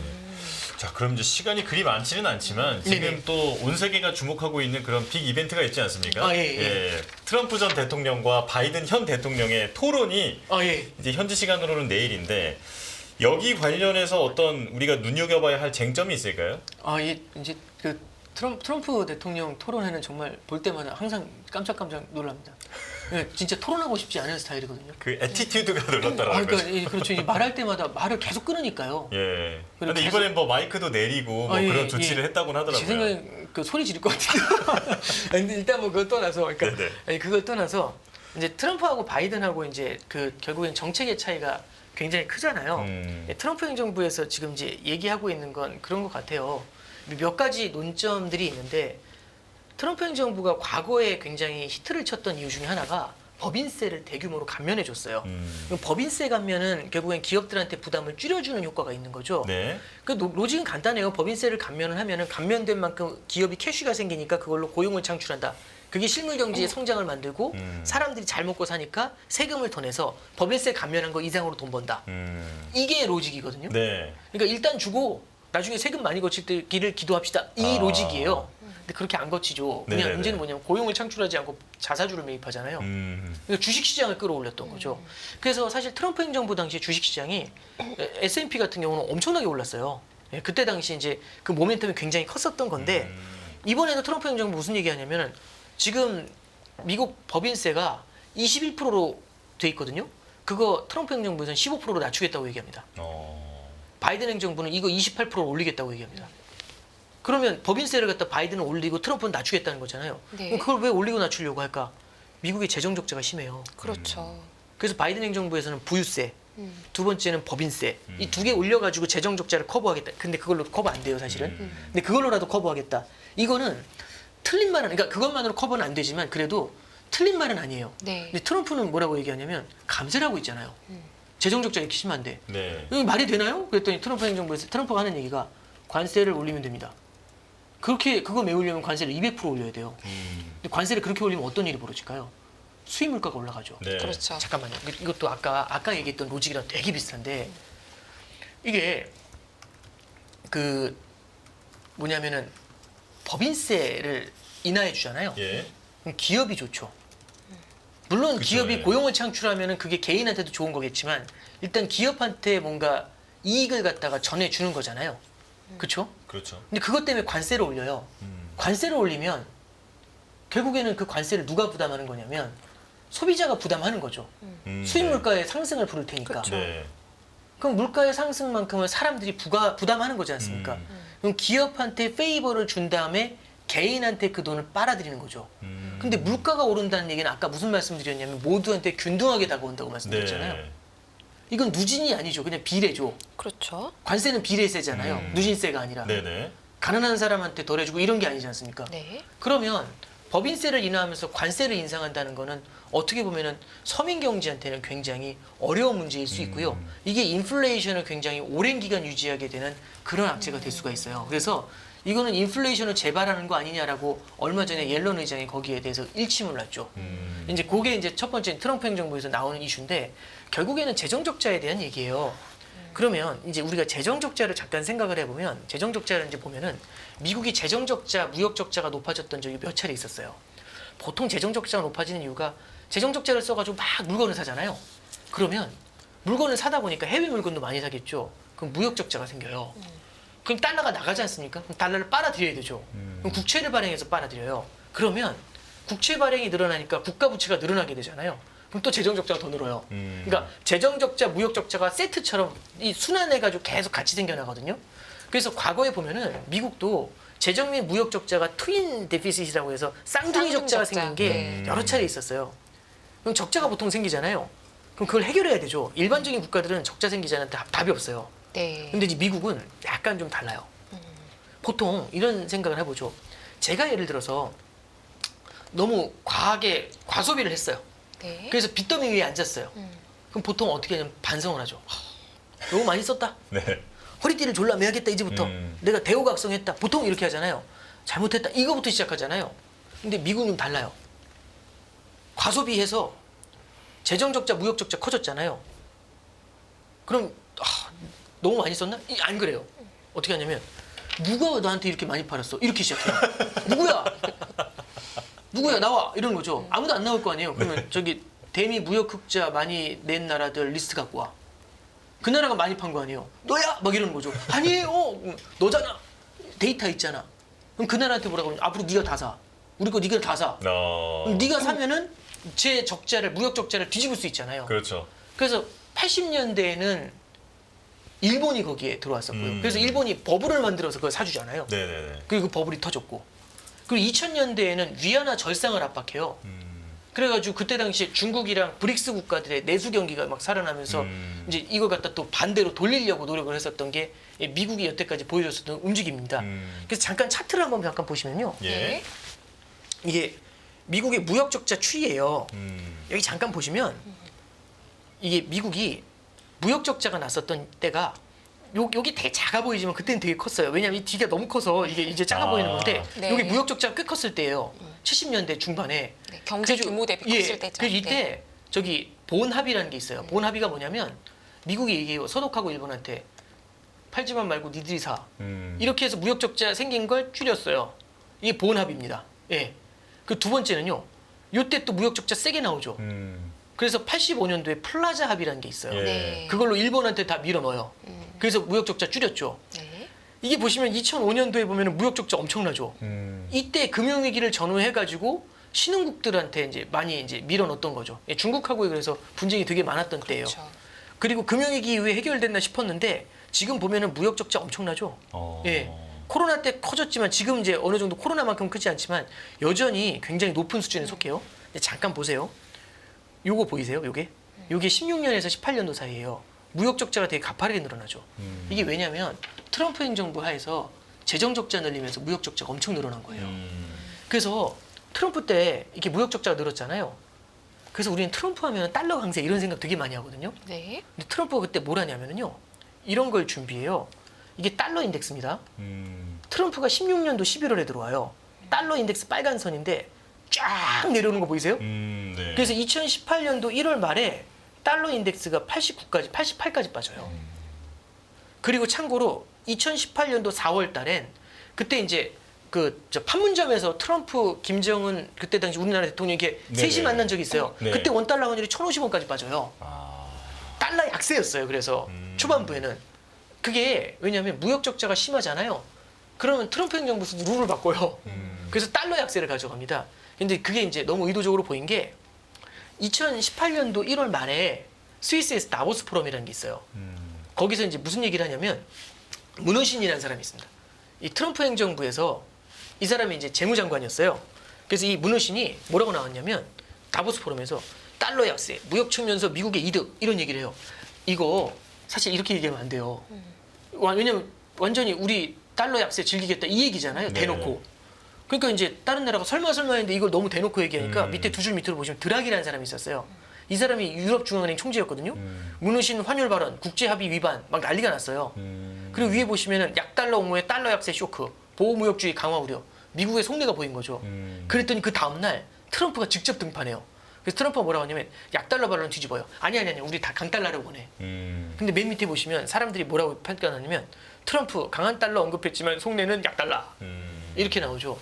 자, 그럼 이제 시간이 그리 많지는 않지만 지금 네네. 또 온 세계가 주목하고 있는 그런 빅 이벤트가 있지 않습니까? 예. 트럼프 전 대통령과 바이든 현 대통령의 토론이 예. 이제 현지 시간으로는 내일인데 여기 관련해서 어떤 우리가 눈여겨봐야 할 쟁점이 있을까요? 이제 그 트럼프 대통령 토론회는 정말 볼 때마다 항상 깜짝깜짝 놀랍니다. 예, 진짜 토론하고 싶지 않은 스타일이거든요. 그 애티튜드가 놀랍다라는 거죠. 그러니까 그렇죠. 이제 말할 때마다 말을 계속 끊으니까요. 예. 그리고 근데 이번엔 뭐 마이크도 내리고 뭐 그런 조치를 했다고는 하더라고요. 제 생각엔 그 소리 지를 것 같은데. 근데 일단 뭐 그걸 떠나서, 그러니까 네네. 아니, 그걸 떠나서 이제 트럼프하고 바이든하고 이제 그 결국엔 정책의 차이가 굉장히 크잖아요. 트럼프 행정부에서 지금 이제 얘기하고 있는 건 그런 것 같아요. 몇 가지 논점들이 있는데 트럼프 행정부가 과거에 굉장히 히트를 쳤던 이유 중에 하나가 법인세를 대규모로 감면해 줬어요. 법인세 감면은 결국엔 기업들한테 부담을 줄여주는 효과가 있는 거죠. 네. 그 로직은 간단해요. 법인세를 감면을 하면은 감면된 만큼 기업이 캐시가 생기니까 그걸로 고용을 창출한다. 그게 실물 경제의 성장을 만들고 사람들이 잘 먹고 사니까 세금을 더 내서 법인세 감면한 거 이상으로 돈 번다. 이게 로직이거든요. 네. 그러니까 일단 주고 나중에 세금 많이 거치기를 기도합시다. 이 로직이에요. 근데 그렇게 안 거치죠. 그냥 네네네. 문제는 뭐냐면 고용을 창출하지 않고 자사주를 매입하잖아요. 그러니까 주식시장을 끌어올렸던 거죠. 그래서 사실 트럼프 행정부 당시에 주식시장이 S&P 같은 경우는 엄청나게 올랐어요. 예, 그때 당시 이제 그 모멘텀이 굉장히 컸었던 건데 이번에는 트럼프 행정부 무슨 얘기하냐면은 지금 미국 법인세가 21%로 돼 있거든요. 그거 트럼프 행정부에서는 15%로 낮추겠다고 얘기합니다. 바이든 행정부는 이거 28%로 올리겠다고 얘기합니다. 그러면 법인세를 갖다 바이든은 올리고 트럼프는 낮추겠다는 거잖아요. 네. 그럼 그걸 왜 올리고 낮추려고 할까? 미국의 재정 적자가 심해요. 그렇죠. 그래서 바이든 행정부에서는 부유세, 두 번째는 법인세 이 두 개 올려가지고 재정 적자를 커버하겠다. 근데 그걸로 커버 안 돼요, 사실은. 근데 그걸로라도 커버하겠다. 이거는 틀린 말은, 그러니까 그것만으로 커버는 안 되지만 그래도 틀린 말은 아니에요. 네. 근데 트럼프는 뭐라고 얘기하냐면 감세를 하고 있잖아요. 재정 적자 이렇게 심한데 네. 이거 말이 되나요? 그랬더니 트럼프 행정부에서 트럼프가 하는 얘기가 관세를 올리면 됩니다. 그렇게 그거 메우려면 관세를 200% 올려야 돼요. 근데 관세를 그렇게 올리면 어떤 일이 벌어질까요? 수입 물가가 올라가죠. 네. 그렇죠. 잠깐만요. 이것도 아까 얘기했던 로직이랑 되게 비슷한데 이게 그 뭐냐면은 법인세를 인하해 주잖아요. 예. 그럼 기업이 좋죠. 물론 그쵸, 기업이 예. 고용을 창출하면은 그게 개인한테도 좋은 거겠지만 일단 기업한테 뭔가 이익을 갖다가 전해주는 거잖아요. 그렇죠? 그렇죠. 근데 그것 때문에 관세를 올려요. 관세를 올리면 결국에는 그 관세를 누가 부담하는 거냐면 소비자가 부담하는 거죠. 수입 물가의 상승을 부를 테니까. 그렇죠. 네. 그럼 물가의 상승만큼은 사람들이 부담하는 거지 않습니까? 그럼 기업한테 페이버를 준 다음에 개인한테 그 돈을 빨아들이는 거죠. 근데 물가가 오른다는 얘기는 아까 무슨 말씀드렸냐면 모두한테 균등하게 다가온다고 말씀드렸잖아요. 네. 이건 누진이 아니죠. 그냥 비례죠. 그렇죠. 관세는 비례세잖아요. 누진세가 아니라. 네네. 가난한 사람한테 덜 해주고 이런 게 아니지 않습니까? 네. 그러면 법인세를 인하하면서 관세를 인상한다는 거는 어떻게 보면은 서민 경제한테는 굉장히 어려운 문제일 수 있고요. 이게 인플레이션을 굉장히 오랜 기간 유지하게 되는 그런 악재가 될 수가 있어요. 그래서 이거는 인플레이션을 재발하는 거 아니냐라고 얼마 전에 옐런 의장이 거기에 대해서 일침을 놨죠. 이제 그게 이제 첫 번째 트럼프 행정부에서 나오는 이슈인데 결국에는 재정 적자에 대한 얘기예요. 그러면 이제 우리가 재정 적자를 잠깐 생각을 해보면 재정 적자를 이제 보면은 미국이 재정 적자, 무역 적자가 높아졌던 적이 몇 차례 있었어요. 보통 재정 적자가 높아지는 이유가 재정 적자를 써가지고 막 물건을 사잖아요. 그러면 물건을 사다 보니까 해외 물건도 많이 사겠죠. 그럼 무역 적자가 생겨요. 그럼 달러가 나가지 않습니까? 그럼 달러를 빨아들여야 되죠. 그럼 국채를 발행해서 빨아들여요. 그러면 국채 발행이 늘어나니까 국가 부채가 늘어나게 되잖아요. 그럼 또 재정 적자가 더 늘어요. 그러니까 재정 적자, 무역 적자가 세트처럼 이 순환해가지고 계속 같이 생겨나거든요. 그래서 과거에 보면은 미국도 재정 및 무역 적자가 트윈 데피시트라고 해서 쌍둥이 적자가 생긴 게 여러 차례 있었어요. 그럼 적자가 보통 생기잖아요. 그럼 그걸 해결해야 되죠. 일반적인 국가들은 적자 생기지 않으면 답이 없어요. 네. 근데 이제 미국은 약간 좀 달라요. 보통 이런 생각을 해보죠. 제가 예를 들어서 너무 과하게 과소비를 했어요. 네. 그래서 빚더미 위에 앉았어요. 그럼 보통 어떻게 하냐면 반성을 하죠. 너무 많이 썼다. 네. 허리띠를 졸라 매야겠다 이제부터. 내가 대우각성했다. 보통 이렇게 하잖아요. 잘못했다. 이거부터 시작하잖아요. 근데 미국은 좀 달라요. 과소비해서 재정적자, 무역적자 커졌잖아요. 그럼 너무 많이 썼나? 안 그래요. 어떻게 하냐면 누가 나한테 이렇게 많이 팔았어? 이렇게 시작해요. 누구야? 누구야? 나와! 이러는 거죠. 아무도 안 나올 거 아니에요. 그러면 저기 대미 무역 흑자 많이 낸 나라들 리스트 갖고 와. 그 나라가 많이 판 거 아니에요. 너야! 막 이러는 거죠. 아니에요. 너잖아. 데이터 있잖아. 그럼 그 나라한테 뭐라고 하면 앞으로 네가 다 사. 우리 거 네가 다 사. 그럼 네가 사면은 제 적자를 무역 적자를 뒤집을 수 있잖아요. 그렇죠. 그래서 80년대에는 일본이 거기에 들어왔었고요. 그래서 일본이 버블을 만들어서 그걸 사주잖아요. 네네네. 그리고 그 버블이 터졌고. 그리고 2000년대에는 위안화 절상을 압박해요. 그래가지고 그때 당시에 중국이랑 브릭스 국가들의 내수 경기가 막 살아나면서 이제 이걸 갖다 또 반대로 돌리려고 노력을 했었던 게 미국이 여태까지 보여줬었던 움직임입니다. 그래서 잠깐 차트를 한번 잠깐 보시면요. 예. 네. 이게 미국의 무역 적자 추이예요. 여기 잠깐 보시면 이게 미국이 무역 적자가 났었던 때가 여기 되게 작아 보이지만 그때는 되게 컸어요. 왜냐하면 이 뒤가 너무 커서 이게 이제 작아 보이는 건데 네. 여기 무역 적자가 꽤 컸을 때예요. 70년대 중반에. 네, 경제 그래서- 규모 대비 예, 컸을 때죠. 그래서 이때 네. 저기 본 합의라는 게 있어요. 본 합의가 뭐냐면 미국이 얘기해요. 서독하고 일본한테 팔지만 말고 니들이 사. 이렇게 해서 무역 적자 생긴 걸 줄였어요. 이게 본 합의입니다. 예. 그 두 번째는요. 요때 또 무역 적자 세게 나오죠. 그래서 85년도에 플라자 합의라는 게 있어요. 예. 네. 그걸로 일본한테 다 밀어 넣어요. 그래서 무역 적자 줄였죠. 네. 이게 보시면 2005년도에 보면 무역 적자 엄청나죠. 이때 금융위기를 전후해가지고 신흥국들한테 이제 많이 이제 밀어 넣었던 거죠. 예, 중국하고 그래서 분쟁이 되게 많았던 때예요. 그렇죠. 그리고 금융위기 이후에 해결됐나 싶었는데 지금 보면은 무역 적자 엄청나죠. 예. 코로나 때 커졌지만 지금 이제 어느 정도 코로나만큼 크지 않지만 여전히 굉장히 높은 수준에 속해요. 근데 잠깐 보세요. 요거 보이세요? 요게 16년에서 18년도 사이예요. 무역 적자가 되게 가파르게 늘어나죠. 이게 왜냐면 트럼프 행정부 하에서 재정 적자 늘리면서 무역 적자가 엄청 늘어난 거예요. 그래서 트럼프 때 이렇게 무역 적자가 늘었잖아요. 그래서 우리는 트럼프 하면 달러 강세 이런 생각 되게 많이 하거든요. 네. 근데 트럼프가 그때 뭘 하냐면요. 이런 걸 준비해요. 이게 달러 인덱스입니다. 트럼프가 16년도 11월에 들어와요. 달러 인덱스 빨간 선인데 쫙 내려오는 거 보이세요? 네. 그래서 2018년도 1월 말에 달러 인덱스가 88까지 빠져요. 그리고 참고로 2018년도 4월 달엔 그때 이제 저 판문점에서 트럼프, 김정은 그때 당시 우리나라 대통령이 이렇게 네네. 셋이 만난 적이 있어요. 네. 그때 원달러 환율이 1,050원까지 빠져요. 달러 약세였어요. 그래서 초반부에는 그게 왜냐하면 무역 적자가 심하잖아요. 그러면 트럼프 행정부에서 룰을 바꿔요. 그래서 달러 약세를 가져갑니다. 근데 그게 이제 너무 의도적으로 보인 게 2018년도 1월 말에 스위스에서 다보스 포럼이라는 게 있어요. 거기서 이제 무슨 얘기를 하냐면 문호신이라는 사람이 있습니다. 이 트럼프 행정부에서 이 사람이 이제 재무장관이었어요. 그래서 이 문호신이 뭐라고 나왔냐면 다보스 포럼에서 달러 약세, 무역 측면에서 미국의 이득 이런 얘기를 해요. 이거 사실 이렇게 얘기하면 안 돼요. 왜냐면 완전히 우리 달러 약세 즐기겠다 이 얘기잖아요. 네. 대놓고. 그러니까 이제 다른 나라가 설마 했는데 이걸 너무 대놓고 얘기하니까 밑에 두 줄 밑으로 보시면 드라기라는 사람이 있었어요. 이 사람이 유럽중앙은행 총재였거든요. 문호신 환율 발언, 국제합의 위반 막 난리가 났어요. 그리고 위에 보시면은 약달러 옹호의 달러 약세 쇼크, 보호무역주의 강화 우려, 미국의 속내가 보인 거죠. 그랬더니 그 다음날 트럼프가 직접 등판해요. 그래서 트럼프가 뭐라고 하냐면 약달러 발언을 뒤집어요. 아니 우리 다 강달러를 원해. 근데 맨 밑에 보시면 사람들이 뭐라고 평가하냐면 트럼프 강한 달러 언급했지만 속내는 약달러 이렇게 나오죠.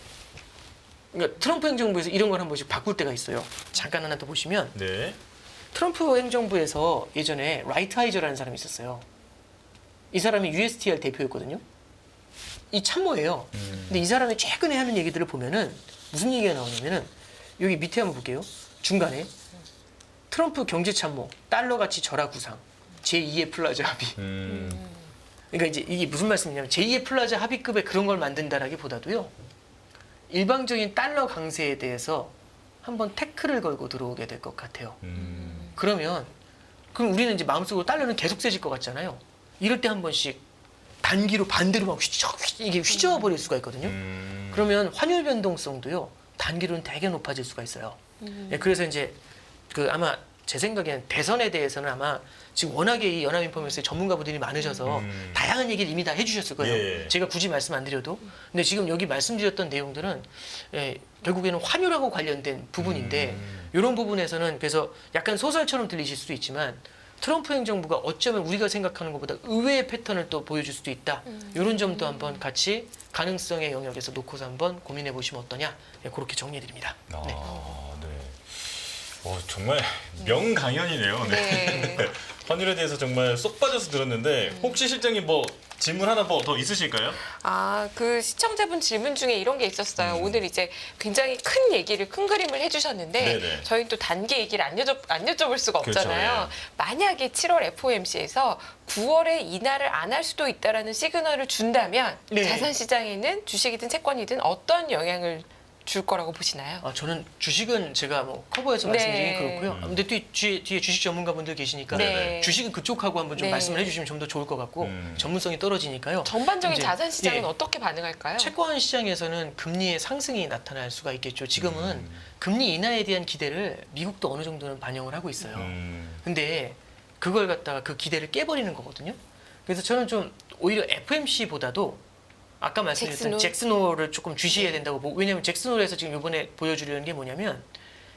그러니까 트럼프 행정부에서 이런 걸 한 번씩 바꿀 때가 있어요. 잠깐 하나 더 보시면 네. 트럼프 행정부에서 예전에 라이트하이저라는 사람이 있었어요. 이 사람이 USTR 대표였거든요. 이 참모예요. 근데 이 사람이 최근에 하는 얘기들을 보면은 무슨 얘기가 나오냐면은 여기 밑에 한번 볼게요. 중간에 트럼프 경제참모 달러 가치 절하 구상 제2의 플라자 합의. 그러니까 이제 이게 무슨 말씀이냐면 제2의 플라자 합의급의 그런 걸 만든다라기보다도요. 일방적인 달러 강세에 대해서 한번 태클을 걸고 들어오게 될 것 같아요. 그럼 우리는 이제 마음속으로 달러는 계속 세질 것 같잖아요. 이럴 때 한 번씩 단기로 반대로 막 이게 휘저어버릴 수가 있거든요. 그러면 환율 변동성도요. 단기로는 되게 높아질 수가 있어요. 예, 그래서 이제 아마 제 생각에는 대선에 대해서는 아마 지금 워낙에 이 연합인포메이션의 전문가분들이 많으셔서 다양한 얘기를 이미 다 해주셨을 거예요. 예. 제가 굳이 말씀 안 드려도. 근데 지금 여기 말씀드렸던 내용들은 결국에는 환율하고 관련된 부분인데 이런 부분에서는 그래서 약간 소설처럼 들리실 수도 있지만 트럼프 행정부가 어쩌면 우리가 생각하는 것보다 의외의 패턴을 또 보여줄 수도 있다. 이런 점도 한번 같이 가능성의 영역에서 놓고서 한번 고민해 보시면 어떠냐. 그렇게 정리해 드립니다. 아, 네. 네. 정말 명강연이네요. 네. 네. 환율에 대해서 정말 쏙 빠져서 들었는데 혹시 실장님 뭐 질문 하나 더 있으실까요? 그 시청자분 질문 중에 이런 게 있었어요. 오늘 이제 굉장히 큰 얘기를, 큰 그림을 해주셨는데 네네. 저희는 또 단계 얘기를 안 여쭤볼 수가 그렇죠, 없잖아요. 만약에 7월 FOMC에서 9월에 인하를 안 할 수도 있다라는 시그널을 준다면 네. 자산시장에는 주식이든 채권이든 어떤 영향을 줄 거라고 보시나요? 저는 주식은 제가 뭐 커버해서 네. 말씀드리긴 그렇고요. 근데 또 뒤에 주식 전문가분들 계시니까 네. 주식은 그쪽하고 한번 좀 네. 말씀을 해주시면 좀 더 좋을 것 같고 전문성이 떨어지니까요. 전반적인 이제, 자산시장은 예. 어떻게 반응할까요? 채권 시장에서는 금리의 상승이 나타날 수가 있겠죠. 지금은 금리 인하에 대한 기대를 미국도 어느 정도는 반영을 하고 있어요. 근데 그걸 갖다가 그 기대를 깨버리는 거거든요. 그래서 저는 좀 오히려 FMC보다도 아까 말씀드렸던 잭슨홀을 조금 주시해야 된다고 보고, 왜냐하면 잭슨홀에서 지금 이번에 보여주려는 게 뭐냐면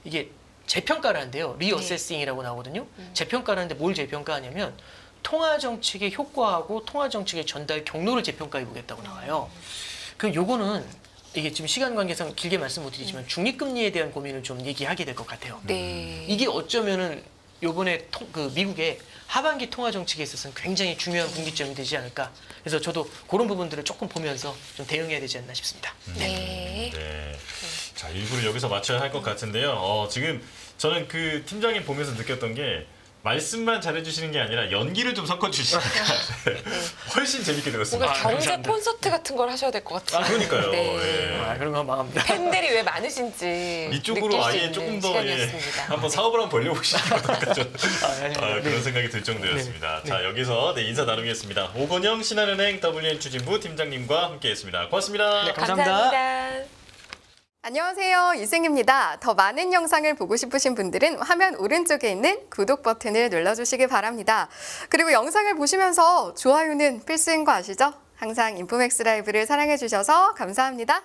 이게 재평가를 한대요. 리어세싱이라고 나오거든요. 재평가를 하는데 뭘 재평가하냐면 통화 정책의 효과하고 통화 정책의 전달 경로를 재평가해 보겠다고 나와요. 그럼 요거는 이게 지금 시간 관계상 길게 말씀 못 드리지만 중립금리에 대한 고민을 좀 얘기하게 될 것 같아요. 네. 이게 어쩌면은 요번에 미국의 하반기 통화 정책에 있어서는 굉장히 중요한 분기점이 되지 않을까. 그래서 저도 그런 부분들을 조금 보면서 좀 대응해야 되지 않나 싶습니다. 네. 네. 자, 일부러 여기서 맞춰야 할 것 같은데요. 지금 저는 그 팀장님 보면서 느꼈던 게 말씀만 잘해주시는 게 아니라 연기를 좀 섞어주시니까 훨씬 재밌게 들었습니다. 뭔가 경제 감사합니다. 콘서트 같은 걸 하셔야 될 것 같아요. 그러니까요. 네. 예. 그런 거 망합니다. 팬들이 왜 많으신지 이쪽으로 느낄 수 아예 있는 조금 더 시간이었습니다. 한번 사업을 한번 벌려보시는 것같죠 아닙니다. 그런 네. 생각이 들 정도였습니다. 네. 자, 여기서 인사 나누겠습니다. 오건영 신한은행 WN 추진부 팀장님과 함께했습니다. 고맙습니다. 네, 감사합니다. 감사합니다. 안녕하세요. 이승입니다. 더 많은 영상을 보고 싶으신 분들은 화면 오른쪽에 있는 구독 버튼을 눌러주시기 바랍니다. 그리고 영상을 보시면서 좋아요는 필수인 거 아시죠? 항상 인포맥스 라이브를 사랑해 주셔서 감사합니다.